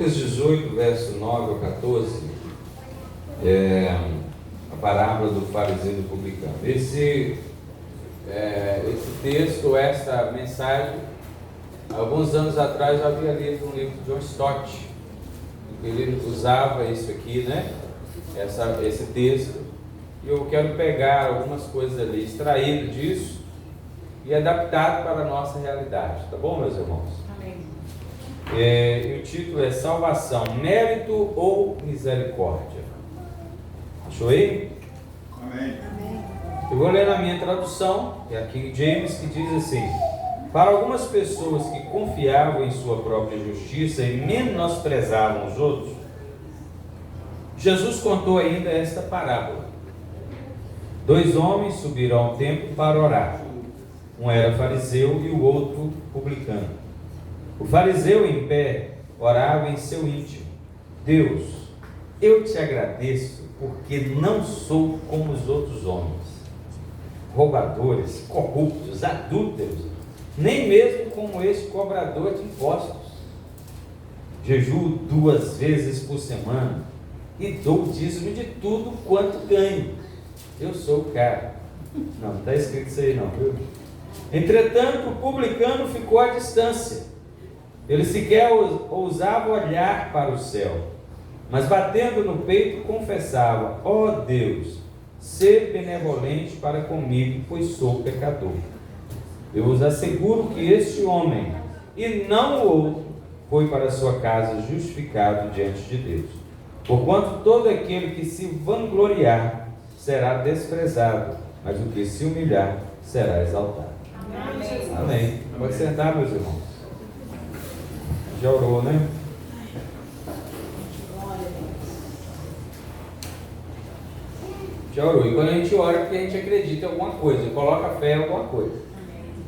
Lucas 18, verso 9 ao 14, a parábola do fariseu e do publicano. Esse texto, essa mensagem, alguns anos atrás eu havia lido um livro de John Stott. Ele usava isso aqui, né? Esse texto, e eu quero pegar algumas coisas ali, extraído disso e adaptado para a nossa realidade, tá bom, meus irmãos? Amém. E o título é Salvação, Mérito ou Misericórdia? Achou aí? Amém. Eu vou ler na minha tradução, que é a King James, que diz assim: para algumas pessoas que confiavam em sua própria justiça e menosprezavam os outros, Jesus contou ainda esta parábola. 2 homens subiram ao templo para orar. Um era fariseu e o outro publicano. O fariseu, em pé, orava em seu íntimo: Deus, eu te agradeço porque não sou como os outros homens, roubadores, corruptos, adúlteros, nem mesmo como este cobrador de impostos. Jejuo 2 vezes por semana e dou o dízimo de tudo quanto ganho. Eu sou o cara. Não está escrito isso aí não, viu? Entretanto, o publicano ficou à distância. Ele sequer ousava olhar para o céu, mas batendo no peito confessava: ó Deus, sê benevolente para comigo, pois sou pecador. Eu vos asseguro que este homem, e não o outro, foi para sua casa justificado diante de Deus. Porquanto todo aquele que se vangloriar será desprezado, mas o que se humilhar será exaltado. Amém. Amém. Pode sentar, meus irmãos. Já orou, né? Já orou. E quando a gente ora, é porque a gente acredita em alguma coisa, coloca fé em alguma coisa,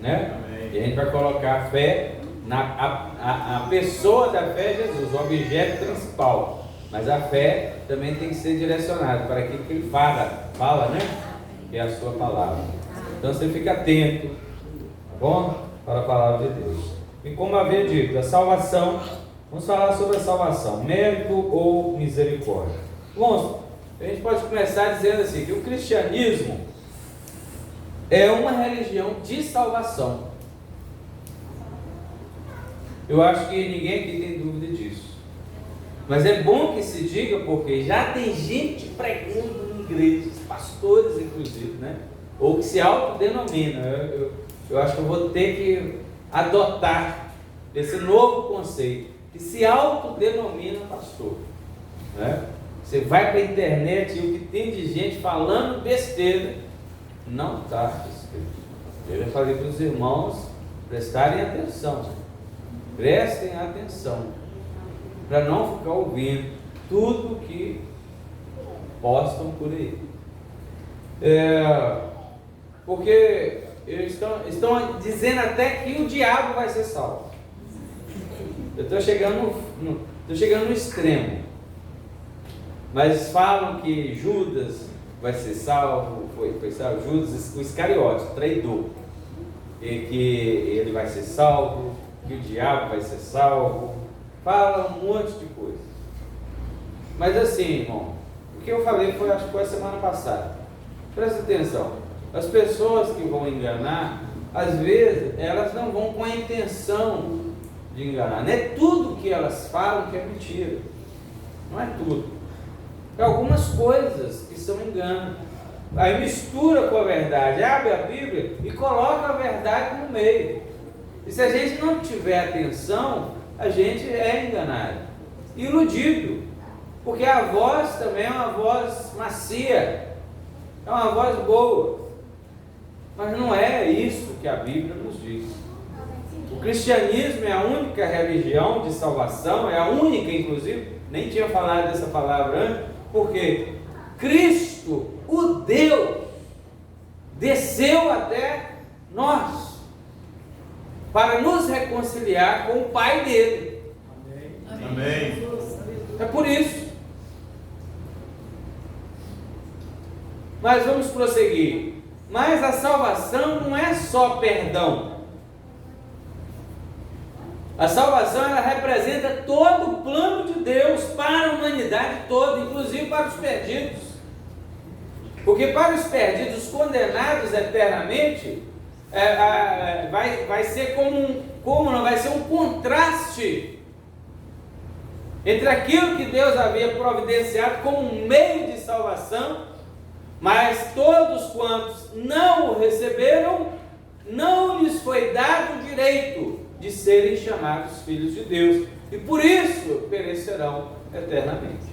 né? E a gente vai colocar a fé a pessoa da fé é Jesus, o objeto principal. Mas a fé também tem que ser direcionada para aquilo que ele fala, né? Que é a sua palavra. Então você fica atento, tá bom? Para a palavra de Deus. E como havia dito, a salvação, vamos falar sobre a salvação, mérito ou misericórdia. Bom, a gente pode começar dizendo assim, que o cristianismo é uma religião de salvação. Eu acho que ninguém aqui tem dúvida disso. Mas é bom que se diga, porque já tem gente pregando em igrejas, pastores inclusive, né? Ou que se autodenomina. Eu acho que eu vou ter que adotar esse novo conceito, que se autodenomina pastor, né? Você vai para a internet e o que tem de gente falando besteira não está escrito. Eu já falei para os irmãos prestarem atenção. Prestem atenção, para não ficar ouvindo tudo que postam por aí. Porque eles estão dizendo até que o diabo vai ser salvo. Eu estou chegando no extremo. Mas falam que Judas vai ser salvo, foi salvo, Judas, o Iscariote, o traidor, e que ele vai ser salvo, que o diabo vai ser salvo. Fala um monte de coisa. Mas assim, irmão, o que eu falei acho que foi a semana passada. Presta atenção. As pessoas que vão enganar, às vezes, elas não vão com a intenção de enganar. Não é tudo que elas falam que é mentira. Não é tudo. É algumas coisas que são engano. Aí mistura com a verdade, abre a Bíblia e coloca a verdade no meio. E se a gente não tiver atenção, a gente é enganado, iludido, porque a voz também é uma voz macia, é uma voz boa, mas não é isso que a Bíblia nos diz. O cristianismo é a única religião de salvação, é a única, inclusive, nem tinha falado dessa palavra antes, porque Cristo, o Deus, desceu até nós, para nos reconciliar com o Pai dele. Amém. É por isso. Mas vamos prosseguir. Mas a salvação não é só perdão. A salvação, ela representa todo o plano de humanidade toda, inclusive para os perdidos. Porque para os perdidos, condenados eternamente, vai ser vai ser um contraste entre aquilo que Deus havia providenciado como um meio de salvação, mas todos quantos não o receberam, não lhes foi dado o direito de serem chamados filhos de Deus, e por isso perecerão eternamente.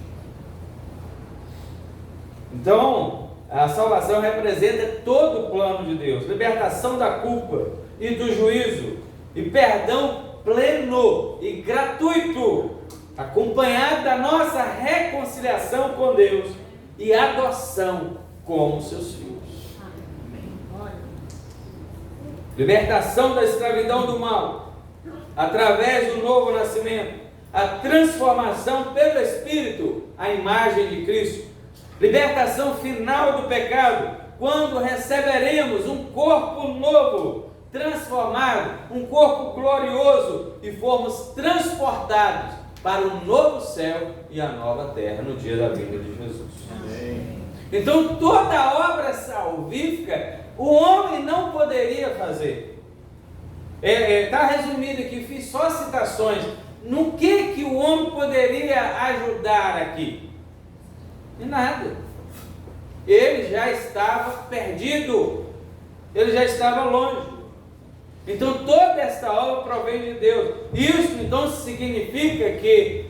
Então, a salvação representa todo o plano de Deus, libertação da culpa e do juízo, e perdão pleno e gratuito, acompanhado da nossa reconciliação com Deus e adoção como seus filhos. Libertação da escravidão do mal, através do novo nascimento, a transformação pelo Espírito, à imagem de Cristo. Libertação final do pecado, quando receberemos um corpo novo, transformado, um corpo glorioso, e formos transportados para o novo céu e a nova terra no dia da vinda de Jesus. Amém. Então toda a obra salvífica o homem não poderia fazer. Está resumido aqui, fiz só citações. No que o homem poderia ajudar aqui? Em nada. Ele já estava perdido, ele já estava longe. Então toda esta obra provém de Deus. Isso então significa que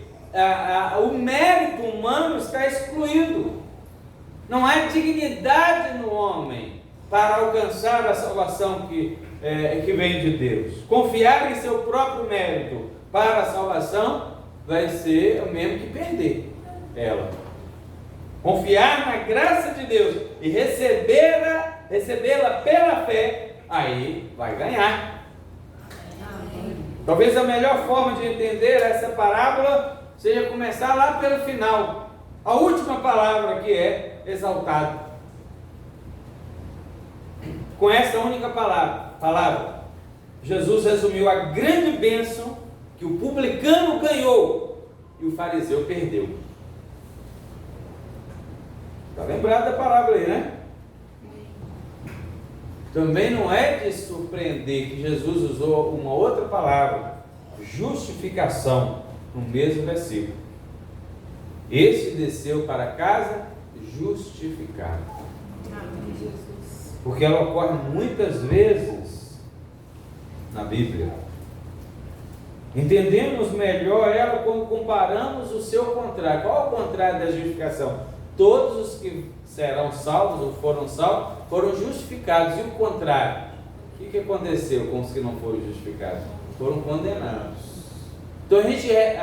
o mérito humano está excluído. Não há dignidade no homem para alcançar a salvação que vem de Deus. Confiar em seu próprio mérito para a salvação vai ser o mesmo que perder ela. Confiar na graça de Deus e recebê-la pela fé, aí vai ganhar. Talvez a melhor forma de entender essa parábola seja começar lá pelo final. A última palavra, que é exaltado. Com essa única palavra, Jesus resumiu a grande bênção que o publicano ganhou e o fariseu perdeu. Está lembrado da parábola aí, né? Também não é de surpreender que Jesus usou uma outra palavra, justificação, no mesmo versículo. Este desceu para casa justificado. Amém, Jesus. Porque ela ocorre muitas vezes na Bíblia. Entendemos melhor ela quando comparamos o seu contrário. Qual é o contrário da justificação? Todos os que serão salvos ou foram salvos foram justificados. E o contrário? O que aconteceu com os que não foram justificados? Foram condenados. Então a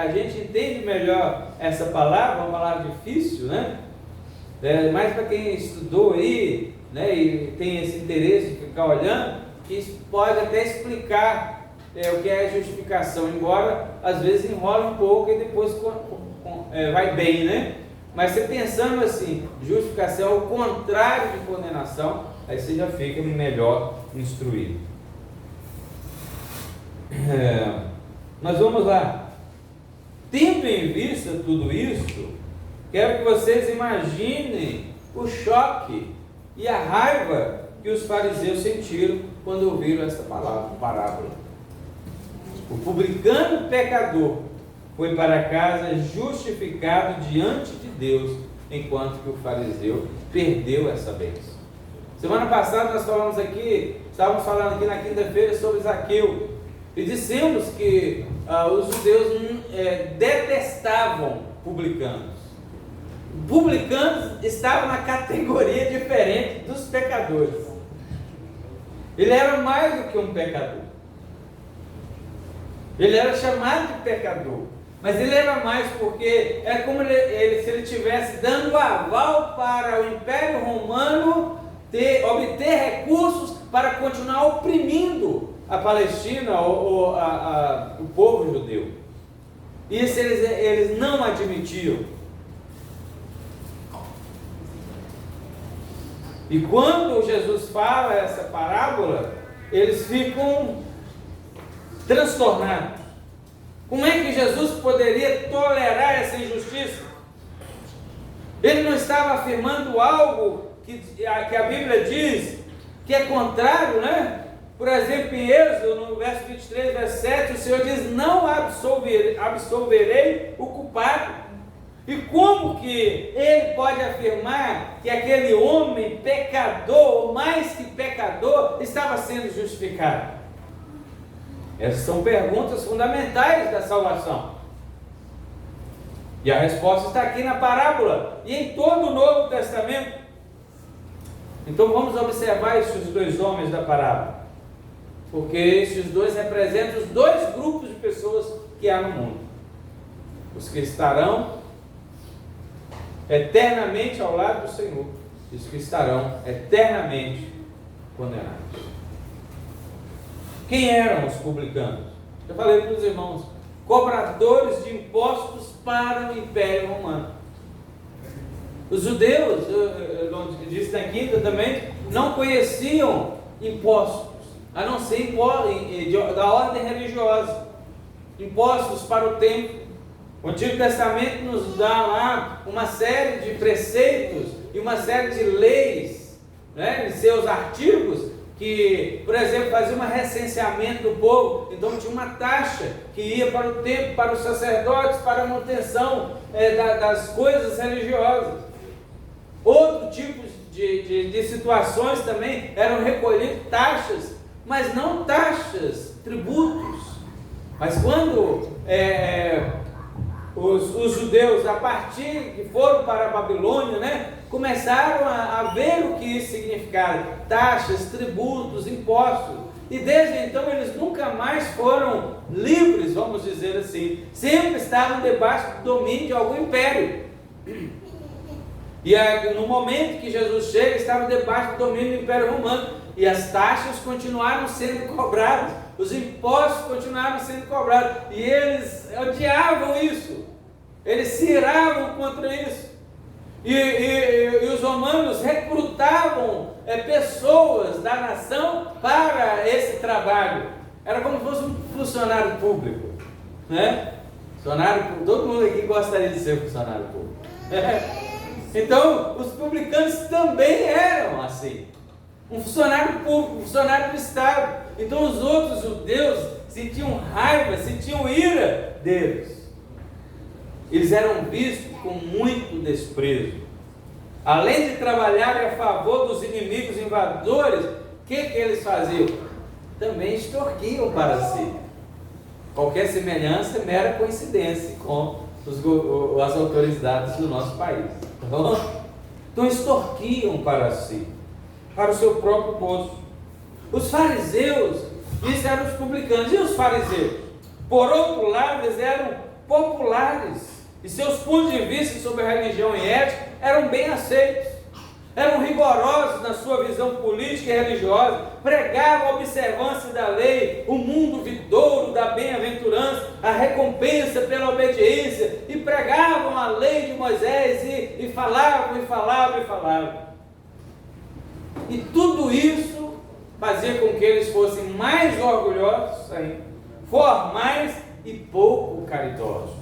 gente entende melhor essa palavra, uma palavra difícil, né? Mas para quem estudou aí, né, e tem esse interesse de ficar olhando, que isso pode até explicar o que é justificação, embora às vezes enrola um pouco e depois vai bem, né? Mas você pensando assim, justificação é o contrário de condenação, aí você já fica melhor instruído. Mas vamos lá. Tendo em vista tudo isso, quero que vocês imaginem o choque e a raiva que os fariseus sentiram quando ouviram essa parábola. O publicano pecador foi para casa justificado diante de Deus, enquanto que o fariseu perdeu essa bênção. Semana passada nós estávamos falando aqui na quinta-feira sobre Zaqueu, e dissemos que os judeus detestavam publicanos. Publicanos estavam na categoria diferente dos pecadores. Ele era mais do que um pecador. Ele era chamado de pecador, mas ele era mais porque era como se ele estivesse dando aval para o Império Romano obter recursos para continuar oprimindo a Palestina ou o povo judeu. Isso eles não admitiam. E quando Jesus fala essa parábola, eles ficam transtornados. Como é que Jesus poderia tolerar essa injustiça? Ele não estava afirmando algo que a Bíblia diz que é contrário, né? Por exemplo, em Êxodo, no verso 23, verso 7, o Senhor diz: não absolverei o culpado. E como que ele pode afirmar que aquele homem pecador, ou mais que pecador, estava sendo justificado? Essas são perguntas fundamentais da salvação. E a resposta está aqui na parábola e em todo o Novo Testamento. Então vamos observar esses dois homens da parábola, porque esses dois representam os dois grupos de pessoas que há no mundo: os que estarão eternamente ao lado do Senhor e os que estarão eternamente condenados. Quem eram os publicanos? Eu falei para os irmãos: cobradores de impostos para o Império Romano. Os judeus, eu disse na quinta também, não conheciam impostos, a não ser da ordem religiosa, impostos para o templo. O Antigo Testamento nos dá lá uma série de preceitos e uma série de leis, né, em seus artigos, que, por exemplo, fazia um recenseamento do povo. Então tinha uma taxa que ia para o templo, para os sacerdotes, para a manutenção das coisas religiosas. Outro tipo de situações também eram recolhidas taxas, mas não taxas, tributos. Mas quando os judeus, a partir que foram para a Babilônia, né, começaram a ver o que isso significava: taxas, tributos, impostos. E desde então eles nunca mais foram livres, vamos dizer assim. Sempre estavam debaixo do domínio de algum império. E no momento que Jesus chega, estavam debaixo do domínio do Império Romano. E as taxas continuaram sendo cobradas, os impostos continuaram sendo cobrados. E eles odiavam isso, eles se iravam contra isso. E os romanos recrutavam pessoas da nação para esse trabalho. Era como se fosse um funcionário público, né? Funcionário público, todo mundo aqui gostaria de ser funcionário público. Então, os publicanos também eram assim, um funcionário público, um funcionário do Estado. Então os outros judeus sentiam raiva, sentiam ira deles. Eles eram vistos com muito desprezo. Além de trabalharem a favor dos inimigos invasores, o que eles faziam? Também extorquiam para si. Qualquer semelhança é mera coincidência com as autoridades do nosso país. Então extorquiam para si, para o seu próprio bolso. Os fariseus, isso eram os publicanos. E os fariseus? Por outro lado, eles eram populares, e seus pontos de vista sobre a religião e ética eram bem aceitos. Eram rigorosos na sua visão política e religiosa, pregavam a observância da lei, o mundo vindouro da bem-aventurança, a recompensa pela obediência, e pregavam a lei de Moisés, e falavam, e falavam, e falavam. E tudo isso fazia com que eles fossem mais orgulhosos ainda, formais e pouco caridosos.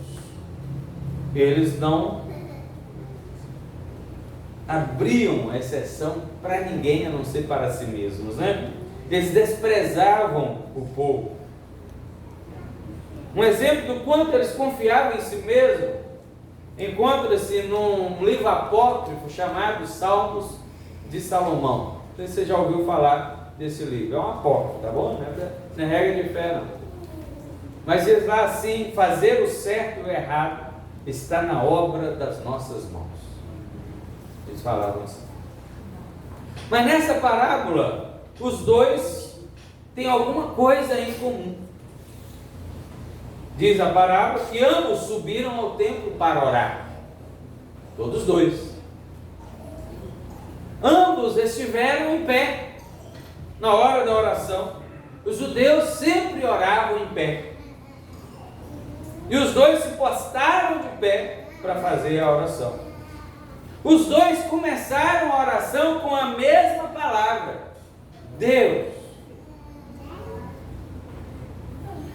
Eles não abriam exceção para ninguém a não ser para si mesmos, né? Eles desprezavam o povo. Um exemplo do quanto eles confiavam em si mesmos encontra-se num livro apócrifo chamado Salmos de Salomão. Não sei se você já ouviu falar desse livro. É um apócrifo, tá bom? Não é regra de fé, não. Mas diz lá assim: fazer o certo e o errado está na obra das nossas mãos. Eles falavam assim. Mas nessa parábola, os dois têm alguma coisa em comum. Diz a parábola que ambos subiram ao templo para orar. Todos dois. Ambos estiveram em pé na hora da oração. Os judeus sempre oravam em pé. E os dois se postaram de pé para fazer a oração. Os dois começaram a oração com a mesma palavra: Deus.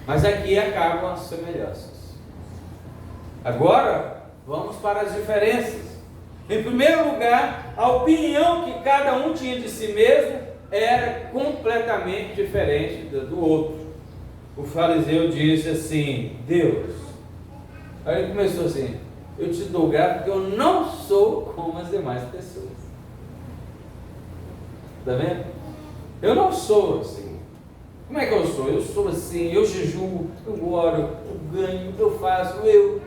Mas aqui acabam as semelhanças. Agora, vamos para as diferenças. Em primeiro lugar, a opinião que cada um tinha de si mesmo era completamente diferente do outro. O fariseu disse assim: Deus. Aí ele começou assim: eu te dou graça porque eu não sou como as demais pessoas. Está vendo? Eu não sou assim. Como é que eu sou? Eu sou assim, eu jejuo, eu oro, eu ganho, eu faço, eu.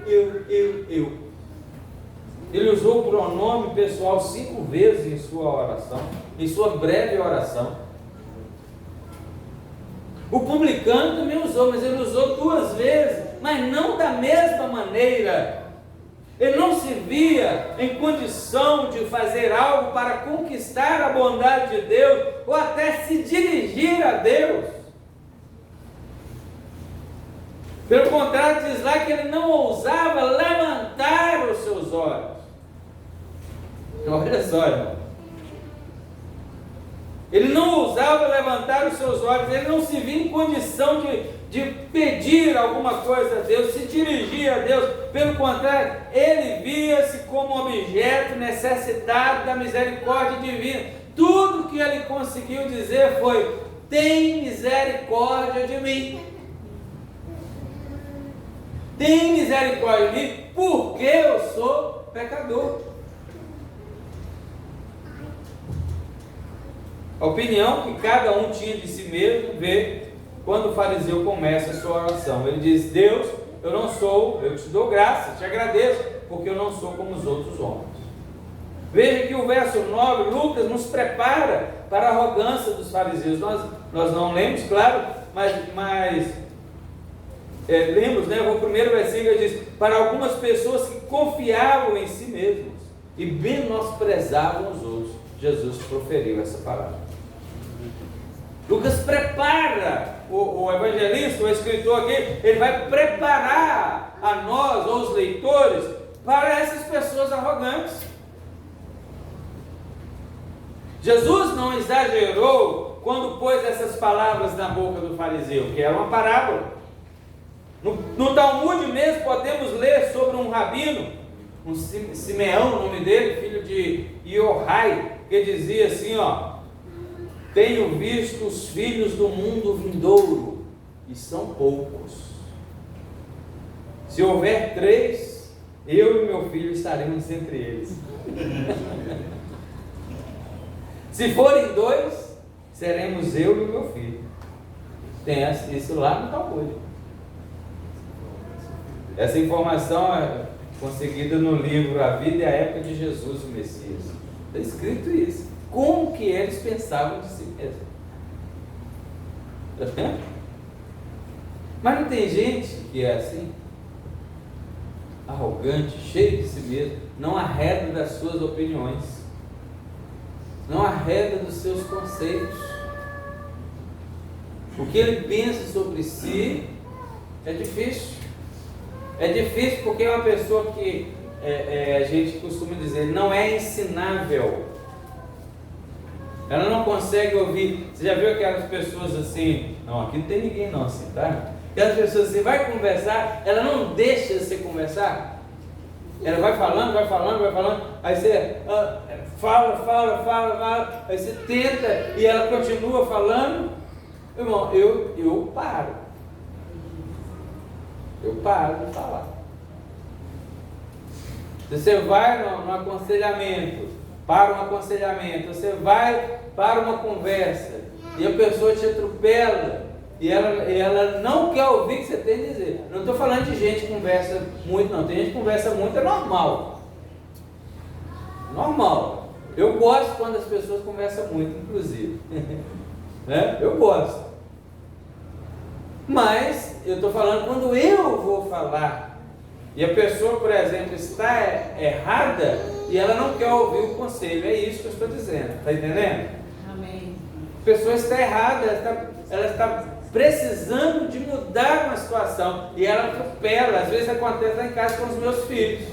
Ele usou o pronome pessoal 5 vezes em sua oração, em sua breve oração. O publicano também usou, mas ele usou 2 vezes, mas não da mesma maneira. Ele não se via em condição de fazer algo para conquistar a bondade de Deus, ou até se dirigir a Deus. Pelo contrário, diz lá que ele não ousava levantar os seus olhos. Olha só, irmão. Ele não ousava levantar os seus olhos, ele não se via em condição de pedir alguma coisa a Deus, se dirigir a Deus. Pelo contrário, ele via-se como objeto necessitado da misericórdia divina. Tudo que ele conseguiu dizer foi: tem misericórdia de mim. Tem misericórdia de mim, porque eu sou pecador. A opinião que cada um tinha de si mesmo vê quando o fariseu começa a sua oração. Ele diz: Deus, eu não sou, eu te dou graça, te agradeço, porque eu não sou como os outros homens. Veja que o verso 9, Lucas nos prepara para a arrogância dos fariseus. Nós não lemos, claro, mas lemos, né? O primeiro versículo diz: para algumas pessoas que confiavam em si mesmos e menosprezavam os outros. Jesus proferiu essa palavra. Lucas prepara o evangelista, o escritor aqui, ele vai preparar a nós, ou os leitores, para essas pessoas arrogantes. Jesus não exagerou quando pôs essas palavras na boca do fariseu, que era uma parábola. No Talmud mesmo podemos ler sobre um rabino, um Simeão, o nome dele, filho de Iohai, que dizia assim, ó: tenho visto os filhos do mundo vindouro, e são poucos. Se houver 3, eu e meu filho estaremos entre eles. Se forem 2, seremos eu e meu filho. Tem isso lá no Talmud. Essa informação é conseguida no livro A Vida e a Época de Jesus, o Messias. Está escrito isso. Como que eles pensavam de si mesmos. Está vendo? Mas não tem gente que é assim? Arrogante, cheio de si mesmo, não arreda das suas opiniões, não arreda dos seus conceitos. O que ele pensa sobre si é difícil. É difícil porque é uma pessoa que a gente costuma dizer, não é ensinável. Ela não consegue ouvir. Você já viu aquelas pessoas assim? Não, aqui não tem ninguém não assim, tá? Aquelas pessoas assim, vai conversar, ela não deixa você conversar. Ela vai falando, aí você fala, aí você tenta e ela continua falando. Irmão, eu paro. Eu paro de falar. Você vai no aconselhamento, para um aconselhamento, você vai para uma conversa e a pessoa te atropela e ela não quer ouvir o que você tem a dizer. Não estou falando de gente que conversa muito, não. Tem gente que conversa muito, é normal. Normal. Eu gosto quando as pessoas conversam muito, inclusive. Né? Eu gosto. Mas eu estou falando quando eu vou falar e a pessoa, por exemplo, está errada e ela não quer ouvir o conselho. É isso que eu estou dizendo. Está entendendo? Amém. A pessoa está errada, ela está precisando de mudar uma situação e ela atropela. Às vezes acontece lá em casa com os meus filhos.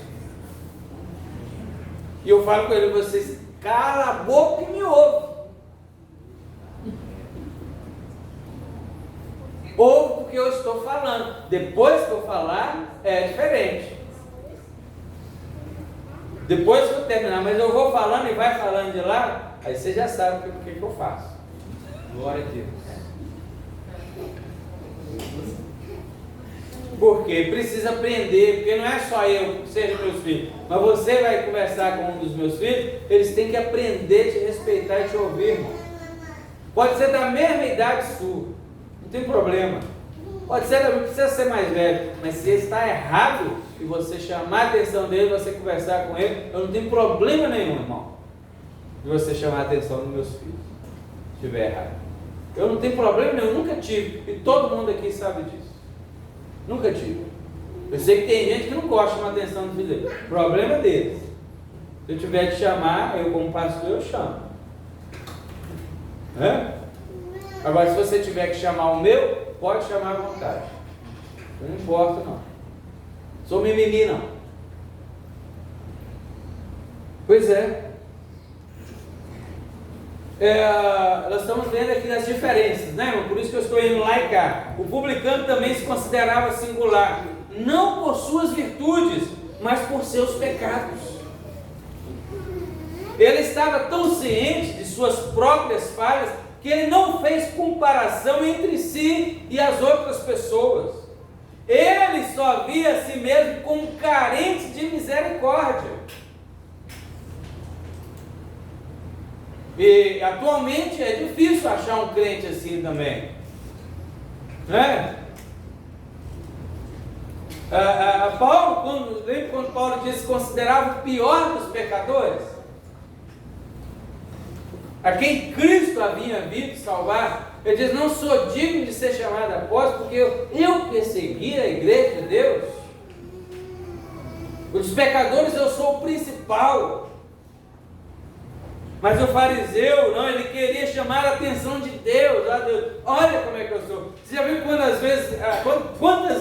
E eu falo com ele: vocês cala a boca e me ouve. Ouve o que eu estou falando. Depois que eu falar, é diferente. Depois que eu terminar, mas eu vou falando e vai falando de lá, aí você já sabe o que eu faço. Glória a Deus. Porque precisa aprender, porque não é só eu, seja meus filhos, mas você vai conversar com um dos meus filhos, eles têm que aprender a te respeitar e te ouvir, irmão. Pode ser da mesma idade sua, não tem problema. Pode ser, não precisa ser mais velho, mas se ele está errado e você chamar a atenção dele, você conversar com ele, eu não tenho problema nenhum, irmão, de você chamar a atenção dos meus filhos, se estiver errado. Eu não tenho problema nenhum, nunca tive, e todo mundo aqui sabe disso. Nunca tive. Eu sei que tem gente que não gosta de chamar a atenção do filho dele. Problema deles. Se eu tiver que chamar, eu como pastor, eu chamo. Agora, se você tiver que chamar o meu, pode chamar à vontade. Não importa, não. Sou mimimi, não. Pois é. Nós estamos vendo aqui as diferenças, né, irmão? Por isso que eu estou indo lá e cá. O publicano também se considerava singular, não por suas virtudes, mas por seus pecados. Ele estava tão ciente de suas próprias falhas que ele não fez comparação entre si e as outras pessoas. Ele só via a si mesmo como carente de misericórdia. E atualmente é difícil achar um crente assim também, né? Lembra quando Paulo diz que considerava o pior dos pecadores, a quem Cristo havia vindo salvar? Ele diz: não sou digno de ser chamado apóstolo, porque eu persegui a igreja de Deus. Os pecadores eu sou o principal. Mas o fariseu, não, ele queria chamar a atenção de Deus. Olha como é que eu sou. Você já viu quantas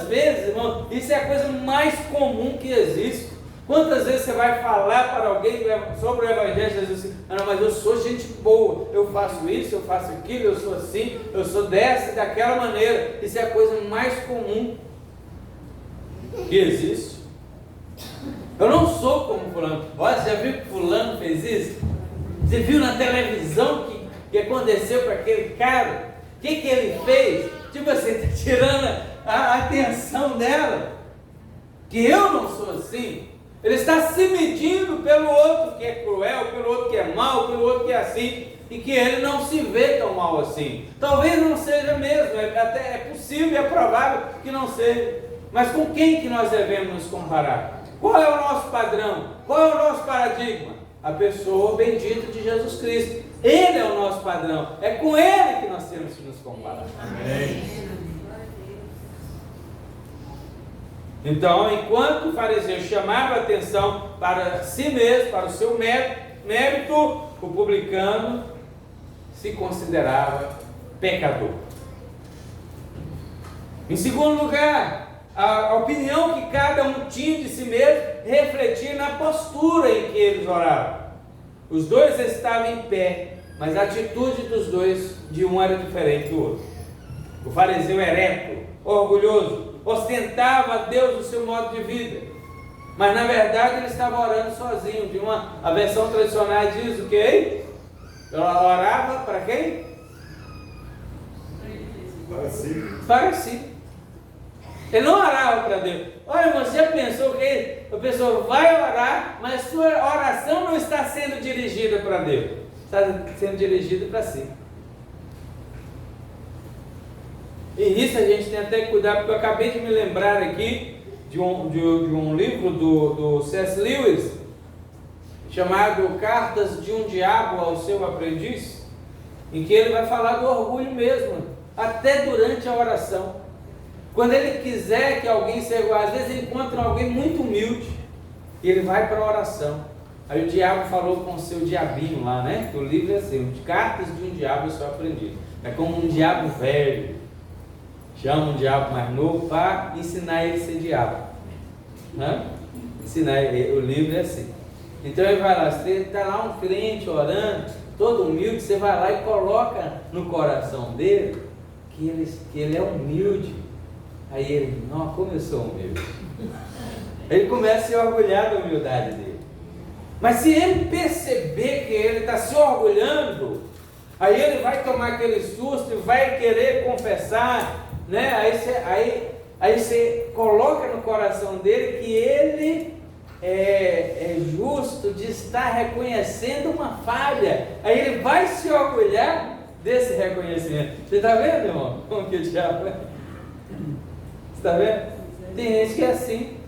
vezes, irmão, isso é a coisa mais comum que existe. Quantas vezes você vai falar para alguém sobre o Evangelho e diz assim: não, mas eu sou gente boa, eu faço isso, eu faço aquilo, eu sou assim, eu sou dessa e daquela maneira. Isso é a coisa mais comum que existe. Eu não sou como fulano. Olha, você já viu que fulano fez isso? Você viu na televisão que aconteceu com aquele cara? O que ele fez? Tipo assim, está tirando a atenção dela. Que eu não sou assim. Ele está se medindo pelo outro que é cruel, pelo outro que é mau, pelo outro que é assim. E que ele não se vê tão mal assim. Talvez não seja mesmo, até é possível e é provável que não seja. Mas com quem que nós devemos nos comparar? Qual é o nosso padrão? Qual é o nosso paradigma? A pessoa bendita de Jesus Cristo. Ele é o nosso padrão. É com Ele que nós temos que nos comparar. Amém. Então, enquanto o fariseu chamava a atenção para si mesmo, para o seu mérito, o publicano se considerava pecador. Em segundo lugar, a opinião que cada um tinha de si mesmo refletia na postura em que eles oravam. Os dois estavam em pé, mas a atitude dos dois, de um era diferente do outro. O fariseu ereto, orgulhoso, ostentava a Deus o seu modo de vida, mas na verdade ele estava orando sozinho. A versão tradicional diz o quê? Ela orava para quem? Para si. Para si. Ele não orava para Deus. Olha, você já pensou que a pessoa vai orar, mas sua oração não está sendo dirigida para Deus, está sendo dirigida para si. E nisso a gente tem até que cuidar, porque eu acabei de me lembrar aqui de um livro do C.S. Lewis, chamado Cartas de um Diabo ao Seu Aprendiz, em que ele vai falar do orgulho mesmo, até durante a oração. Quando ele quiser que alguém seja, às vezes ele encontra alguém muito humilde, e ele vai para a oração. Aí o diabo falou com o seu diabinho lá, né? O livro é assim: Cartas de um Diabo ao Seu Aprendiz. É como um diabo velho chama um diabo mais novo para ensinar ele a ser diabo, né? Ensinar ele, o livro é assim. Então ele vai lá, você está lá um crente orando, todo humilde, você vai lá e coloca no coração dele que ele é humilde. Aí ele: não, como eu sou humilde. Ele começa a se orgulhar da humildade dele. Mas se ele perceber que ele está se orgulhando, aí ele vai tomar aquele susto e vai querer confessar, né? Aí você coloca no coração dele que ele é justo de estar reconhecendo uma falha. Aí ele vai se orgulhar desse reconhecimento. Você está vendo, irmão? Como que o diabo é? Você está vendo? Tem gente que é assim,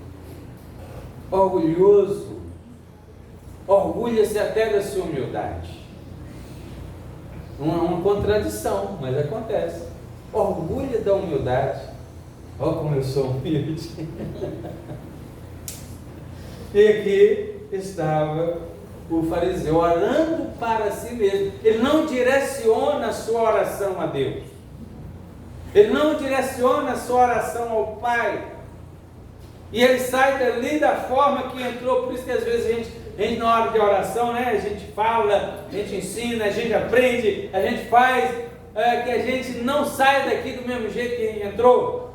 orgulhoso, orgulha-se até da sua humildade. Uma contradição, mas acontece. Orgulha da humildade. Olha como eu sou humilde. E aqui estava o fariseu orando para si mesmo. Ele não direciona a sua oração a Deus. Ele não direciona a sua oração ao Pai. E ele sai dali da forma que entrou. Por isso que às vezes a gente na hora de oração, né, a gente fala, a gente ensina, a gente aprende, a gente faz, que a gente não saia daqui do mesmo jeito que a gente entrou,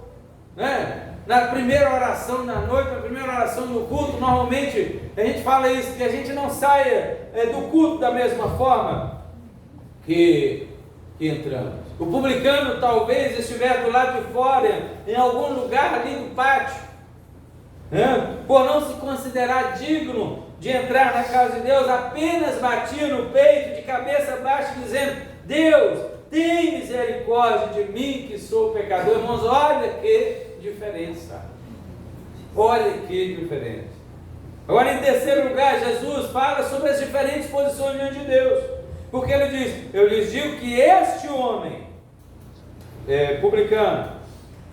né? Na primeira oração da noite, na primeira oração do culto, normalmente a gente fala isso, que a gente não saia do culto da mesma forma que entramos. O publicano talvez estivesse do lado de fora, em algum lugar ali no pátio, por não se considerar digno de entrar na casa de Deus, apenas batia no peito de cabeça baixa, dizendo: Deus, tem misericórdia de mim que sou pecador. Irmãos, olha que diferença, olha que diferença. Agora, em terceiro lugar, Jesus fala sobre as diferentes posições diante de Deus, porque ele diz: eu lhes digo que este homem publicano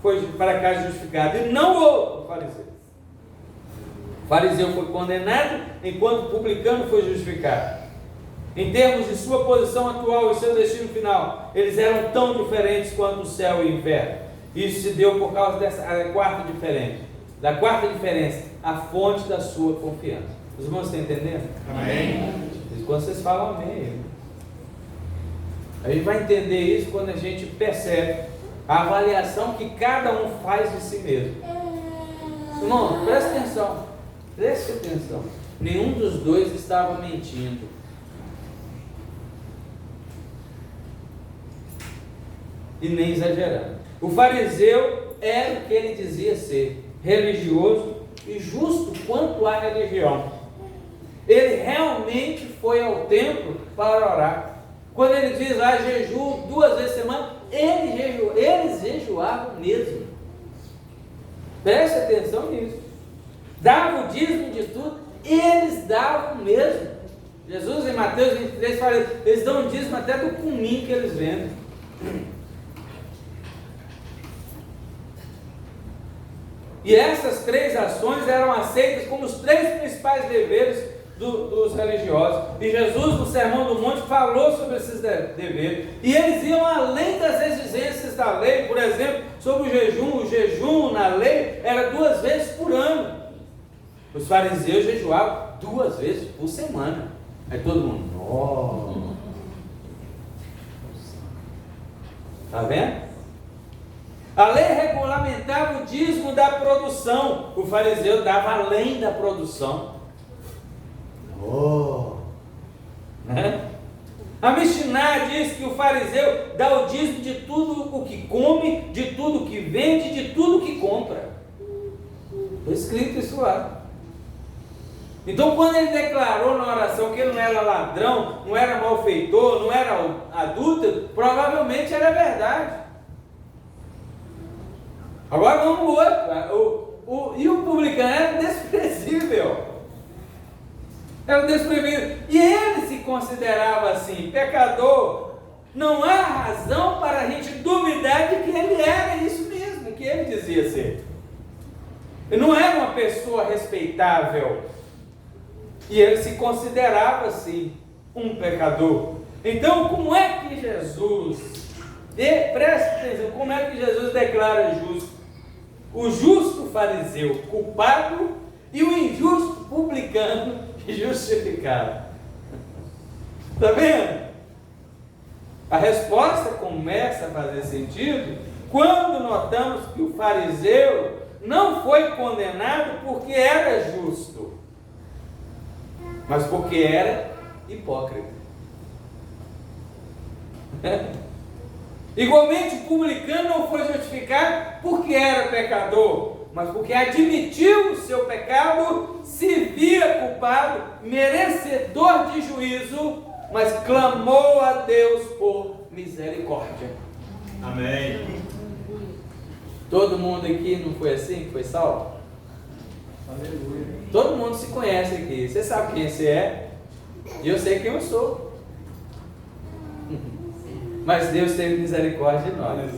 foi para cá justificado, e não o outro fariseu. O fariseu foi condenado, enquanto o publicano foi justificado. Em termos de sua posição atual e seu destino final, eles eram tão diferentes quanto o céu e o inferno. Isso se deu por causa dessa quarta diferença, a fonte da sua confiança. Os irmãos estão entendendo? Amém. Quando vocês falam amém, a gente vai entender isso quando a gente percebe a avaliação que cada um faz de si mesmo. Irmão, presta atenção. Preste atenção, nenhum dos dois estava mentindo. E nem exagerando. O fariseu era o que ele dizia ser, religioso e justo quanto à religião. Ele realmente foi ao templo para orar. Quando ele diz lá jejum 2 vezes por semana, eles jejuavam mesmo. Preste atenção nisso. Davam o dízimo de tudo, eles davam mesmo. Jesus em Mateus 23 fala, eles dão o dízimo até do cumim que eles vendem. E essas 3 ações eram aceitas como os 3 principais deveres dos religiosos. E Jesus no Sermão do Monte falou sobre esses deveres. E eles iam além das exigências da lei. Por exemplo, sobre o jejum na lei era 2 vezes por ano. Os fariseus jejuavam 2 vezes por semana. Aí todo mundo, está vendo? A lei regulamentava o dízimo da produção. O fariseu dava além da produção. A Mishnah diz que o fariseu dá o dízimo de tudo o que come, de tudo o que vende, de tudo o que compra. Foi escrito isso lá. Então, quando ele declarou na oração que ele não era ladrão, não era malfeitor, não era adúltero, provavelmente era verdade. Agora vamos no outro. E o publicano era desprezível. Era desprezível. E ele se considerava assim, pecador. Não há razão para a gente duvidar de que ele era isso mesmo, que ele dizia ser. Ele não era uma pessoa respeitável. E ele se considerava assim, um pecador. Então, como é que Jesus, preste atenção, como é que Jesus declara justo? O justo fariseu culpado e o injusto publicano justificado. Está vendo? A resposta começa a fazer sentido quando notamos que o fariseu não foi condenado porque era justo. mas porque era hipócrita. Igualmente, o publicano não foi justificado porque era pecador, mas porque admitiu o seu pecado, se via culpado, merecedor de juízo, mas clamou a Deus por misericórdia. Amém. Todo mundo aqui não foi assim? Foi salvo? Aleluia. Todo mundo se conhece aqui. Você sabe quem você é? E eu sei quem eu sou. Mas Deus teve misericórdia de nós.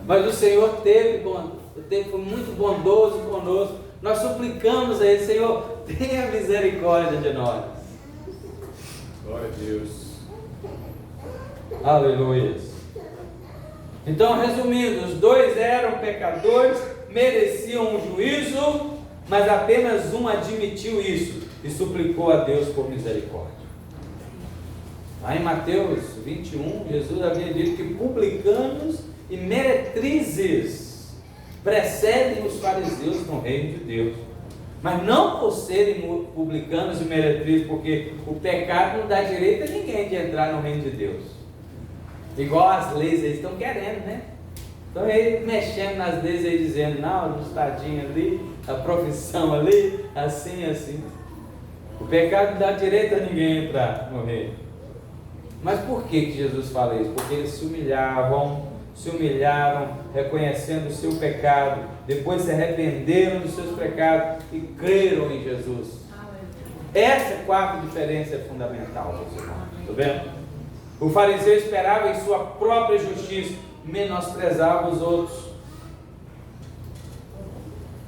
Mas o Senhor foi muito bondoso conosco. Nós suplicamos a Ele: Senhor, tenha misericórdia de nós. Glória a Deus. Aleluia. Então, resumindo, os dois eram pecadores, mereciam um juízo, mas apenas um admitiu isso e suplicou a Deus por misericórdia. Aí em Mateus 21, Jesus havia dito que publicanos e meretrizes precedem os fariseus no reino de Deus. Mas não por serem publicanos e meretrizes, porque o pecado não dá direito a ninguém de entrar no reino de Deus. Igual as leis eles estão querendo, né? Estão aí mexendo nas leis aí, dizendo: não, no estadinho ali, a profissão ali, assim, assim. O pecado não dá direito a ninguém entrar no reino. Mas por que Jesus fala isso? Porque eles se humilharam, reconhecendo o seu pecado, depois se arrependeram dos seus pecados e creram em Jesus. Essa quarta diferença é fundamental, meus irmãos. Está vendo? O fariseu esperava em sua própria justiça, menosprezava os outros.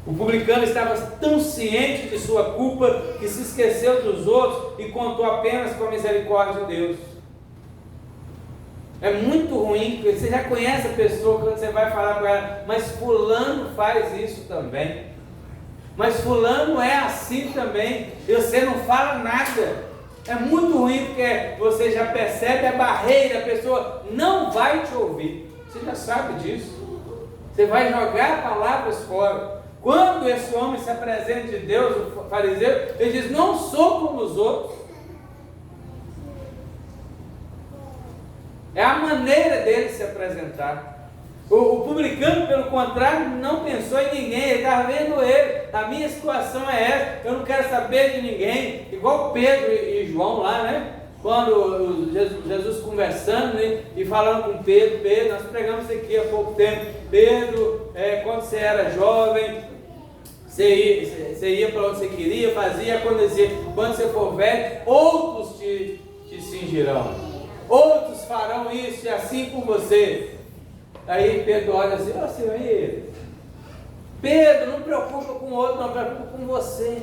O publicano estava tão ciente de sua culpa que se esqueceu dos outros e contou apenas com a misericórdia de Deus. É muito ruim, porque você já conhece a pessoa quando você vai falar com ela: mas fulano faz isso também, mas fulano é assim também, e você não fala nada. É muito ruim, porque você já percebe a barreira, a pessoa não vai te ouvir. Você já sabe disso. Você vai jogar palavras fora. Quando esse homem se apresenta de Deus, o fariseu, ele diz: não sou como os outros. É a maneira dele se apresentar. O publicano, pelo contrário, não pensou em ninguém. Ele estava vendo ele: a minha situação é essa, eu não quero saber de ninguém. Igual Pedro e João lá, né? Quando Jesus conversando, né? E falando com Pedro: nós pregamos isso aqui há pouco tempo. Pedro, quando você era jovem, você ia para onde você queria, fazia, acontecia. Quando você for velho, outros te cingirão, outros farão isso, e assim com você. Aí Pedro olha assim: ó, Senhor, e ele? Pedro, não preocupa com o outro, não preocupa com você.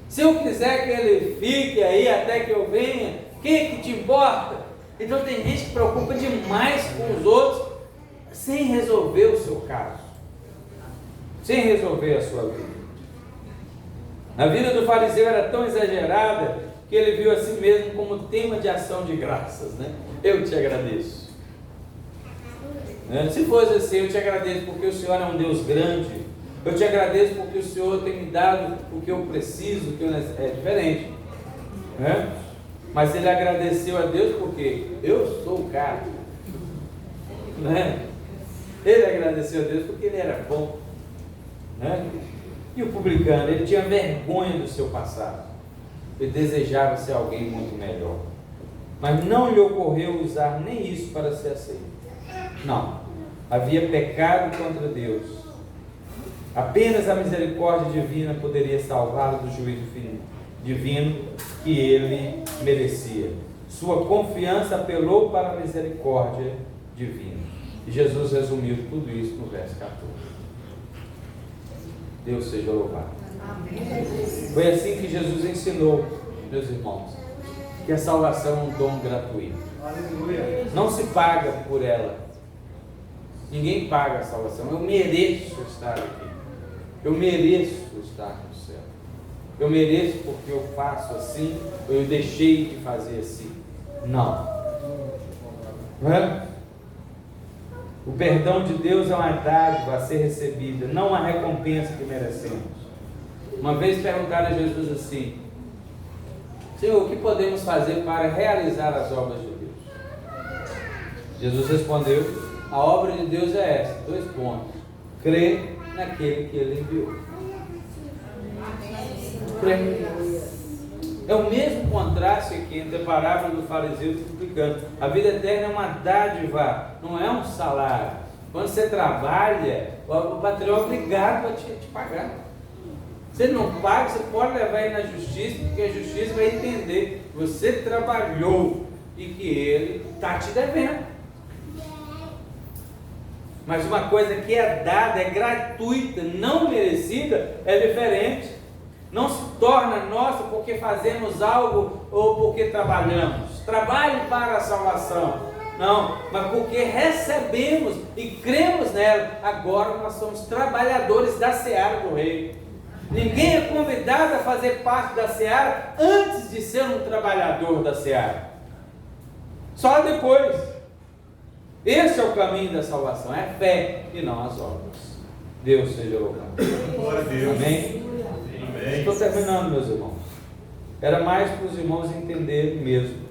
Se eu quiser que ele fique aí até que eu venha, que te importa? Então tem gente que preocupa demais com os outros, sem resolver o seu caso, sem resolver a sua vida. A vida do fariseu era tão exagerada que ele viu a si mesmo como tema de ação de graças, né? Eu te agradeço. Se fosse assim: eu te agradeço porque o Senhor é um Deus grande, eu te agradeço porque o Senhor tem me dado o que eu preciso, o que eu necessito. É diferente, né? Mas ele agradeceu a Deus porque eu sou o cara, né? Ele agradeceu a Deus porque ele era bom, né? E o publicano, ele tinha vergonha do seu passado, ele desejava ser alguém muito melhor, mas não lhe ocorreu usar nem isso para ser aceito. Não, havia pecado contra Deus. Apenas a misericórdia divina poderia salvá-lo do juízo divino que ele merecia. Sua confiança apelou para a misericórdia divina. E Jesus resumiu tudo isso no verso 14. Deus seja louvado. Amém. Foi assim que Jesus ensinou, meus irmãos, que a salvação é um dom gratuito. Aleluia. Não se paga por ela. Ninguém paga a salvação. Eu mereço estar aqui. Eu mereço estar no céu. Eu mereço porque eu faço assim, ou eu deixei de fazer assim. Não. Não é? O perdão de Deus é uma dádiva a ser recebida, não uma recompensa que merecemos. Uma vez perguntaram a Jesus assim: Senhor, o que podemos fazer para realizar as obras de Deus? Jesus respondeu: a obra de Deus é essa, 2 pontos. Crer naquele que Ele enviou. Crer. É o mesmo contraste aqui entre a parábola do fariseu e do publicano. A vida eterna é uma dádiva, não é um salário. Quando você trabalha, o patrão é obrigado a te pagar. Se ele não paga, você pode levar ele na justiça, porque a justiça vai entender que você trabalhou e que ele está te devendo. Mas uma coisa que é dada, é gratuita, não merecida, é diferente. Não se torna nossa porque fazemos algo ou porque trabalhamos. Trabalhe para a salvação. Não, mas porque recebemos e cremos nela. Agora nós somos trabalhadores da seara do reino. Ninguém é convidado a fazer parte da seara antes de ser um trabalhador da seara. Só depois. Esse é o caminho da salvação, é a fé e não as obras. Deus seja louvado. Glória a Deus. Amém? Amém. Estou terminando, meus irmãos. Era mais para os irmãos entenderem mesmo.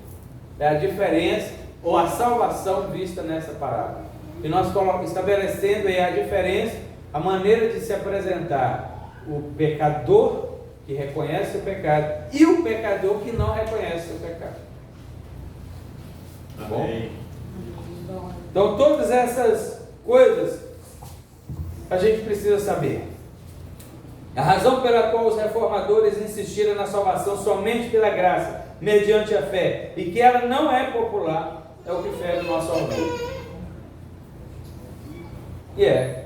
É a diferença ou a salvação vista nessa parábola. E nós estabelecendo aí a diferença, a maneira de se apresentar o pecador que reconhece o pecado e o pecador que não reconhece o pecado. Tá bom? Amém. Então todas essas coisas a gente precisa saber. A razão pela qual os reformadores insistiram na salvação somente pela graça, mediante a fé, e que ela não é popular, é o que fere o nosso orgulho. E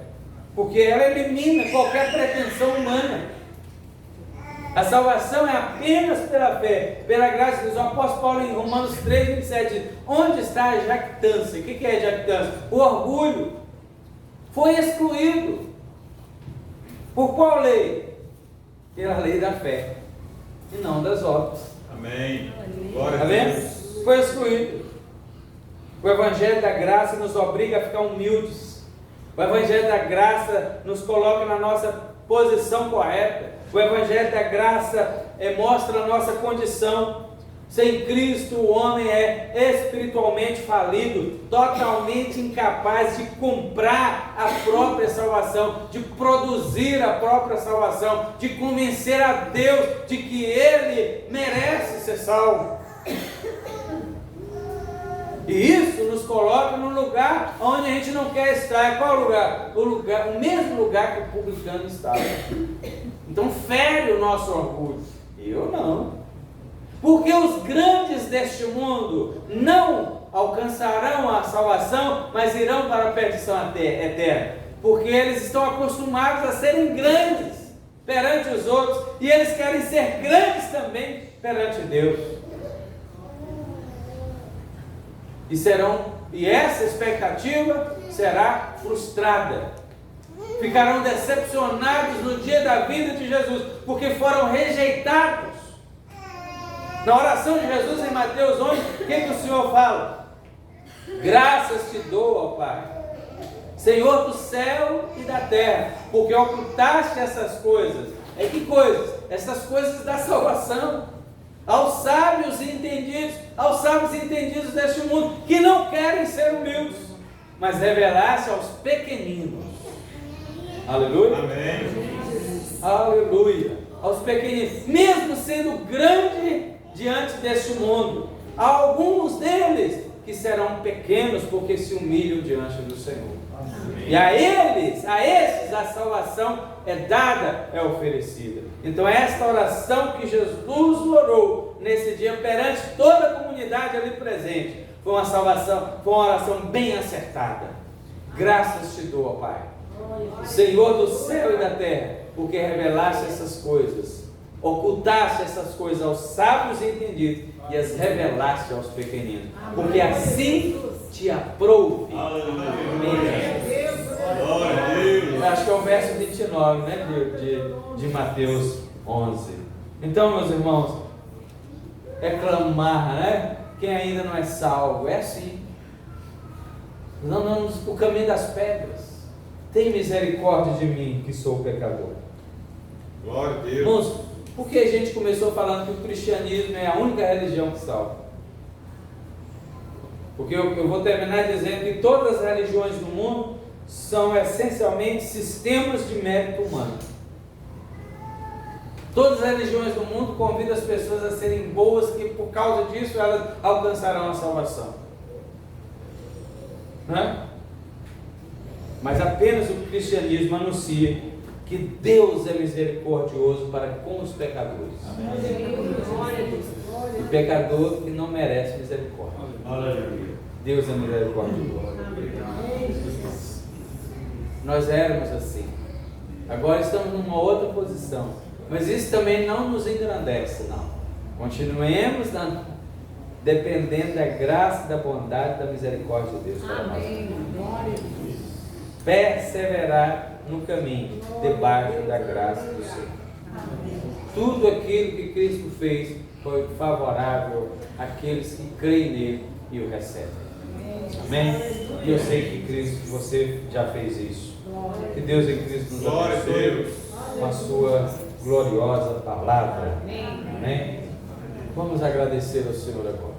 porque ela elimina qualquer pretensão humana. A salvação é apenas pela fé, pela graça de Deus. O apóstolo Paulo em Romanos 3:27 diz: onde está a jactância? O que é jactância? O orgulho foi excluído. Por qual lei? Pela lei da fé e não das obras. Amém. Glória Está a vendo? Deus. Foi excluído. O Evangelho da Graça nos obriga a ficar humildes. O Evangelho da Graça nos coloca na nossa posição correta. O Evangelho da Graça mostra a nossa condição. Sem Cristo o homem é espiritualmente falido, totalmente incapaz de comprar a própria salvação, de produzir a própria salvação, de convencer a Deus de que Ele merece ser salvo. E isso nos coloca no lugar onde a gente não quer estar. Qual lugar? O mesmo lugar que o publicano estava. Então fere o nosso orgulho. Eu não. Porque os grandes deste mundo não alcançarão a salvação, mas irão para a perdição eterna. Porque eles estão acostumados a serem grandes perante os outros, e eles querem ser grandes também perante Deus. E essa expectativa será frustrada. Ficarão decepcionados no dia da vida de Jesus, porque foram rejeitados. Na oração de Jesus em Mateus 11, o que o Senhor fala? Graças te dou, ó Pai, Senhor do céu e da terra, porque ocultaste essas coisas. Que coisas? Essas coisas da salvação aos sábios e entendidos deste mundo, que não querem ser humildes, mas revelaste aos pequeninos. Aleluia. Amém. Aleluia. Aos pequeninos, mesmo sendo grande diante deste mundo, há alguns deles que serão pequenos porque se humilham diante do Senhor. Amém. E a esses a salvação é dada, é oferecida. Então esta oração que Jesus orou nesse dia perante toda a comunidade ali presente, foi uma salvação, foi uma oração bem acertada. Graças te dou, ó Pai, Senhor do céu e da terra, porque revelaste essas coisas, ocultaste essas coisas aos sábios e entendidos e as revelaste aos pequeninos, porque assim te aprouve. Amém. Glória a Deus. Acho que é o verso 29, né, de Mateus 11. Então, meus irmãos, é clamar, né? Quem ainda não é salvo, é assim. Não, o caminho das pedras. Tem misericórdia de mim, que sou pecador. Glória a Deus. Irmãos, por que a gente começou falando que o cristianismo é a única religião que salva? Porque eu vou terminar dizendo que todas as religiões do mundo são essencialmente sistemas de mérito humano. Todas as religiões do mundo convidam as pessoas a serem boas, que por causa disso elas alcançarão a salvação. Né? Mas apenas o cristianismo anuncia que Deus é misericordioso para com os pecadores. O pecador que não merece misericórdia. Deus é misericordioso. Nós éramos assim. Agora estamos numa outra posição. Mas isso também não nos engrandece, não. Continuemos dependendo da graça, da bondade, da misericórdia de Deus para nós. Perseverar no caminho, debaixo da graça do Senhor. Tudo aquilo que Cristo fez foi favorável àqueles que creem nele e o recebem. Amém? E eu sei que Cristo, você já fez isso. Que Deus em Cristo nos abençoe com a sua gloriosa palavra. Amém? Vamos agradecer ao Senhor agora.